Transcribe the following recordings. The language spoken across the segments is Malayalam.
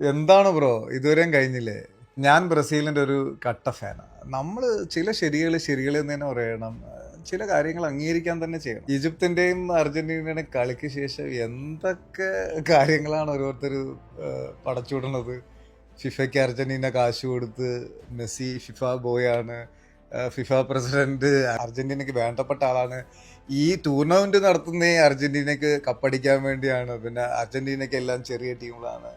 എന്താണ് ബ്രോ ഇതുവരെയും കഴിഞ്ഞില്ലേ? ഞാൻ ബ്രസീലിന്റെ ഒരു കട്ട ഫാനാണ്. നമ്മൾ ചില ശരികൾ എന്ന് തന്നെ പറയണം. ചില കാര്യങ്ങൾ അംഗീകരിക്കാൻ തന്നെ ചെയ്യണം. ഈജിപ്തിന്റെയും അർജന്റീനയുടെയും കളിക്ക് ശേഷം എന്തൊക്കെ കാര്യങ്ങളാണ് ഓരോരുത്തർ പടച്ചുവിടുന്നത്. ഫിഫയ്ക്ക് അർജന്റീന കാശ് കൊടുത്ത്, മെസ്സി ഫിഫ ബോയാണ്, ഫിഫ പ്രസിഡന്റ് അർജന്റീനയ്ക്ക് വേണ്ടപ്പെട്ട ആളാണ്, ഈ ടൂർണമെന്റ് നടത്തുന്ന അർജന്റീനയ്ക്ക് കപ്പടിക്കാൻ വേണ്ടിയാണ്, പിന്നെ അർജന്റീനയ്ക്ക് എല്ലാം ചെറിയ ടീമുകളാണ്.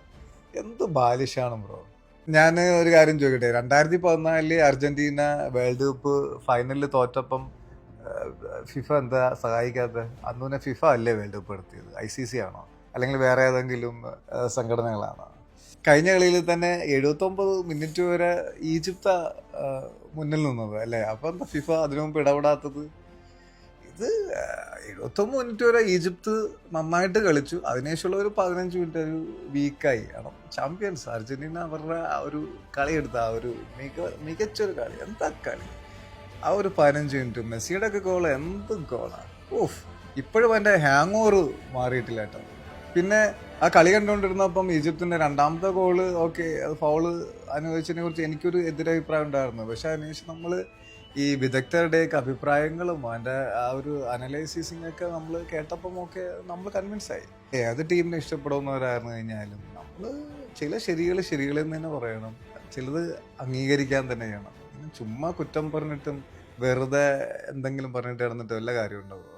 എന്ത് ബാലിഷാണ് ബ്രോ. ഞാൻ ഒരു കാര്യം ചോദിക്കട്ടെ, 2014 അർജന്റീന വേൾഡ് കപ്പ് ഫൈനലിൽ തോറ്റപ്പം ഫിഫ എന്താ സഹായിക്കാത്ത? അന്ന് പിന്നെ ഫിഫ അല്ലേ വേൾഡ് കപ്പ് നടത്തിയത്? ICC ആണോ, അല്ലെങ്കിൽ വേറെ ഏതെങ്കിലും സംഘടനകളാണോ? കഴിഞ്ഞ കളിയിൽ തന്നെ 79 മിനിറ്റ് വരെ ഈജിപ്ത മുന്നിൽ നിന്നത് അല്ലേ? അപ്പൊ എന്താ ഫിഫ അതിനു മുമ്പ് ഇടപെടാത്തത്? ഇത് 79 മിനിറ്റ് വരെ ഈജിപ്ത് നന്നായിട്ട് കളിച്ചു. അതിനുശേഷമുള്ള ഒരു 15 മിനിറ്റ് ഒരു വീക്കായി. കാരണം ചാമ്പ്യൻസ് അർജന്റീന അവരുടെ ആ ഒരു കളി എടുത്ത ആ ഒരു മികച്ചൊരു കളി, എന്താ കളി! ആ ഒരു 15 മിനിറ്റ് മെസ്സിയുടെ ഒക്കെ ഗോള് എന്ത് ഗോളാണ്! ഓഫ്, ഇപ്പോഴും എൻ്റെ ഹാങ് ഓവർ മാറിയിട്ടില്ല കേട്ടോ. പിന്നെ ആ കളി കണ്ടുകൊണ്ടിരുന്നപ്പം ഈജിപ്തിന്റെ രണ്ടാമത്തെ ഗോള് ഓക്കെ, അത് ഫൗള് അനുഭവിച്ചതിനെ കുറിച്ച് എനിക്കൊരു എതിരഭിപ്രായം ഉണ്ടായിരുന്നു. പക്ഷെ അതിനുശേഷം നമ്മൾ ഈ വിദഗ്ധരുടെയൊക്കെ അഭിപ്രായങ്ങളും അതിൻ്റെ ആ ഒരു അനലൈസിസിങ് ഒക്കെ നമ്മൾ കേട്ടപ്പം ഒക്കെ നമ്മൾ കൺവിൻസ് ആയി. ഏത് ടീമിനെ ഇഷ്ടപ്പെടുന്നവരായിരുന്നു കഴിഞ്ഞാലും നമ്മൾ ചില ശരികളെന്ന് തന്നെ പറയണം, ചിലത് അംഗീകരിക്കാൻ തന്നെ ചെയ്യണം. ചുമ്മാ കുറ്റം പറഞ്ഞിട്ടും വെറുതെ എന്തെങ്കിലും പറഞ്ഞിട്ട് കിടന്നിട്ട് വല്ല കാര്യം ഉണ്ടാവും?